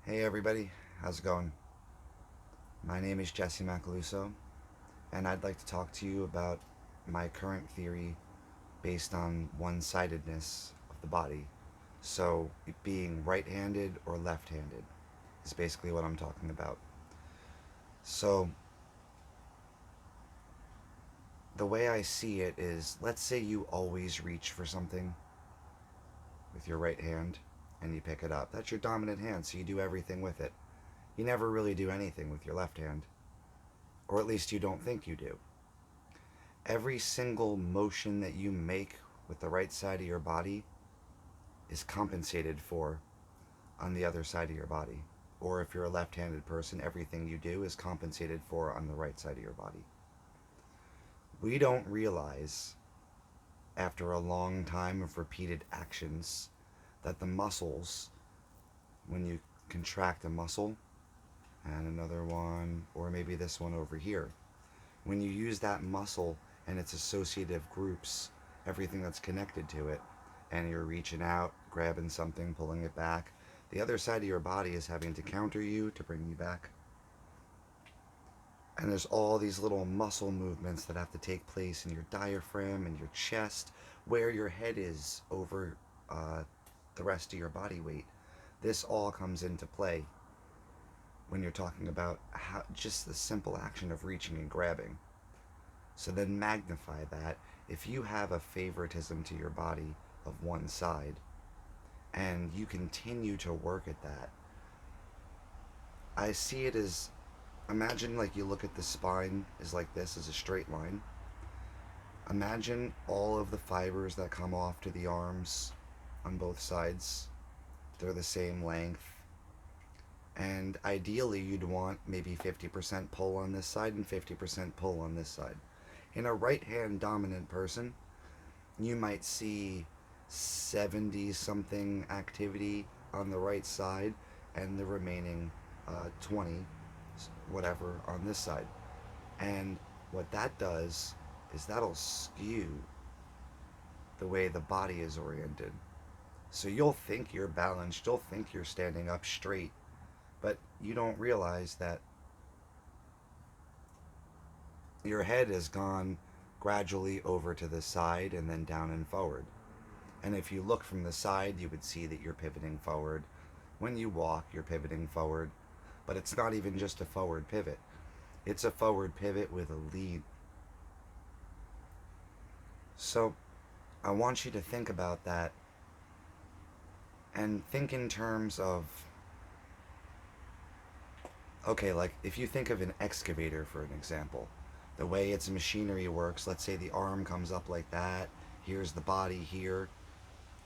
Hey everybody, how's it going? My name is Jesse Macaluso, and I'd like to talk to you about my current theory based on one sidedness of the body. So, it being right handed or left handed is basically what I'm talking about. So, the way I see it is let's say you always reach for something with your right hand and you pick it up. That's your dominant hand, so you do everything with it. You never really do anything with your left hand, or at least you don't think you do. Every single motion that you make with the right side of your body is compensated for on the other side of your body. Or if you're a left handed person, everything you do is compensated for on the right side of your body. We don't realize, after a long time of repeated actions, that the muscles, when you contract a muscle, and another one, or maybe this one over here, when you use that muscle and its associative groups, everything that's connected to it, and you're reaching out, grabbing something, pulling it back, the other side of your body is having to counter you to bring you back. And there's all these little muscle movements that have to take place in your diaphragm and your chest, where your head is over uh, the rest of your body weight. This all comes into play when you're talking about just the simple action of reaching and grabbing. So then magnify that. If you have a favoritism to your body of one side and you continue to work at that, I see it as, imagine like you look at the spine is like this, as a straight line. Imagine all of the fibers that come off to the arms on both sides. They're the same length. And ideally, you'd want maybe 50% pull on this side and 50% pull on this side. In a right hand dominant person, you might see 70 something activity on the right side and the remaining 20 whatever on this side. And what that does is that'll skew the way the body is oriented. So you'll think you're balanced, you'll think you're standing up straight, but you don't realize that your head has gone gradually over to the side and then down and forward. And if you look from the side, you would see that you're pivoting forward. When you walk, you're pivoting forward. But it's not even just a forward pivot, it's a forward pivot with a lead. So I want you to think about that and think in terms of, okay, like if you think of an excavator for an example, the way its machinery works, let's say the arm comes up like that, here's the body here.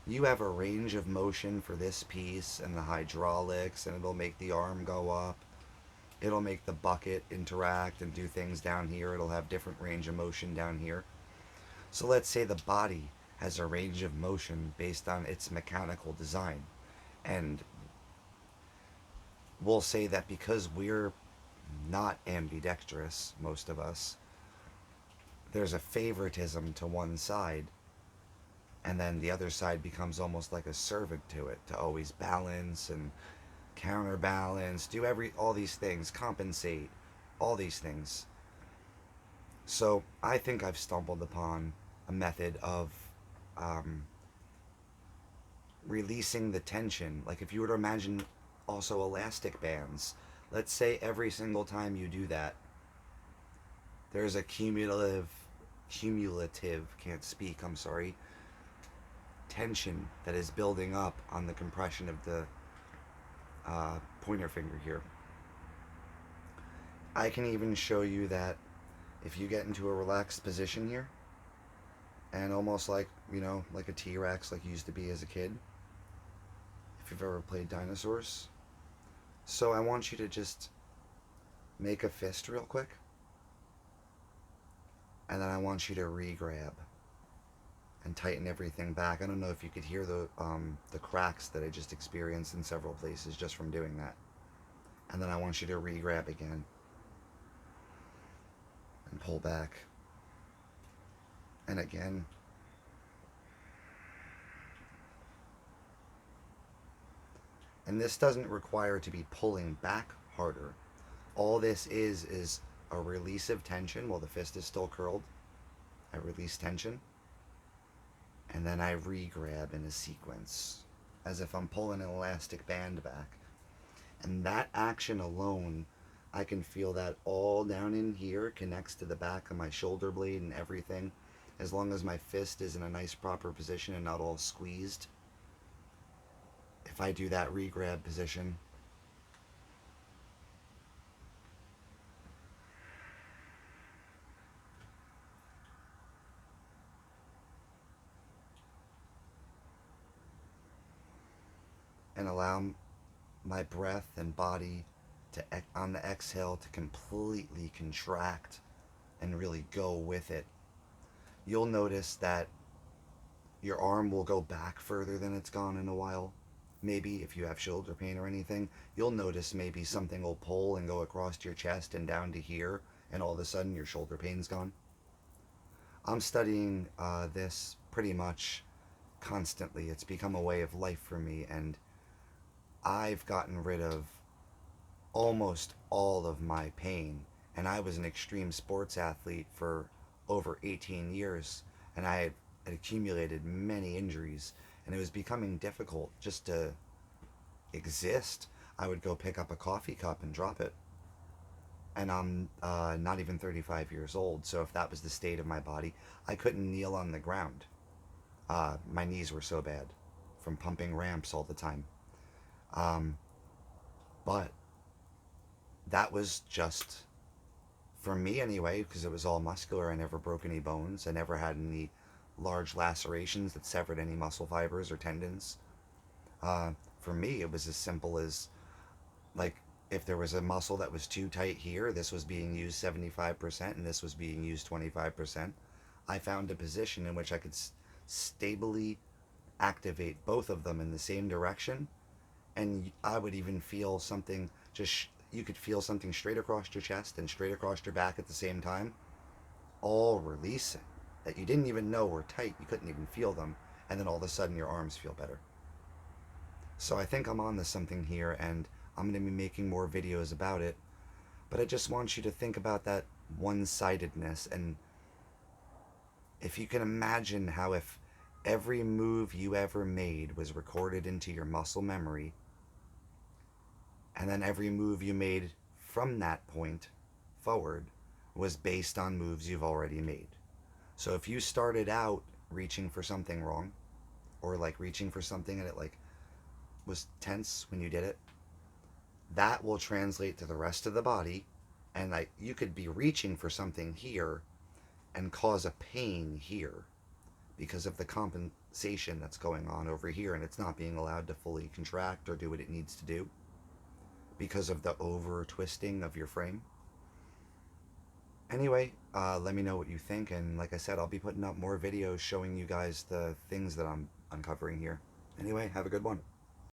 You have a range of motion for this piece and the hydraulics, and it'll make the arm go up. It'll make the bucket interact and do things down here. It'll have different range of motion down here. So let's say the body has a range of motion based on its mechanical design. And we'll say that because we're not ambidextrous, most of us, there's a favoritism to one side, and then the other side becomes almost like a servant to it, to always balance and counterbalance, do all these things, compensate, all these things. So I think I've stumbled upon a method of um, releasing the tension. Like if you were to imagine also elastic bands, let's say every single time you do that, there's a cumulative, can't speak, I'm sorry, tension that is building up on the compression of the pointer finger here. I can even show you that if you get into a relaxed position here, and almost like, like a T-Rex, like you used to be as a kid, if you've ever played dinosaurs. So I want you to just make a fist real quick, and then I want you to re-grab and tighten everything back. I don't know if you could hear the cracks that I just experienced in several places just from doing that. And then I want you to re-grab again and pull back. And again. And this doesn't require to be pulling back harder. All this is a release of tension while the fist is still curled. I release tension, and then I re-grab in a sequence, as if I'm pulling an elastic band back. And that action alone, I can feel that all down in here connects to the back of my shoulder blade and everything. As long as my fist is in a nice proper position and not all squeezed. If I do that re-grab position, and allow my breath and body to, on the exhale, to completely contract and really go with it, you'll notice that your arm will go back further than it's gone in a while. Maybe if you have shoulder pain or anything, you'll notice maybe something will pull and go across your chest and down to here, and all of a sudden your shoulder pain's gone. I'm studying this pretty much constantly. It's become a way of life for me, and I've gotten rid of almost all of my pain. And I was an extreme sports athlete for over 18 years, and I had accumulated many injuries, and it was becoming difficult just to exist. I would go pick up a coffee cup and drop it. And I'm not even 35 years old, so if that was the state of my body, I couldn't kneel on the ground. My knees were so bad from pumping ramps all the time. Um, but that was just, for me anyway, because it was all muscular. I never broke any bones. I never had any large lacerations that severed any muscle fibers or tendons. For me, it was as simple as, like, if there was a muscle that was too tight here, this was being used 75% and this was being used 25%. I found a position in which I could stably activate both of them in the same direction, and I would even feel something just you could feel something straight across your chest and straight across your back at the same time, all releasing, that you didn't even know were tight. You couldn't even feel them, and then all of a sudden your arms feel better. So I think I'm on to something here, and I'm going to be making more videos about it. But I just want you to think about that one-sidedness, and if you can imagine how if every move you ever made was recorded into your muscle memory, and then every move you made from that point forward was based on moves you've already made. So if you started out reaching for something wrong, or like reaching for something and it like was tense when you did it, that will translate to the rest of the body, and like you could be reaching for something here and cause a pain here because of the compensation that's going on over here, and it's not being allowed to fully contract or do what it needs to do because of the over twisting of your frame. Anyway, let me know what you think, and like I said, I'll be putting up more videos showing you guys the things that I'm uncovering here. Anyway, have a good one.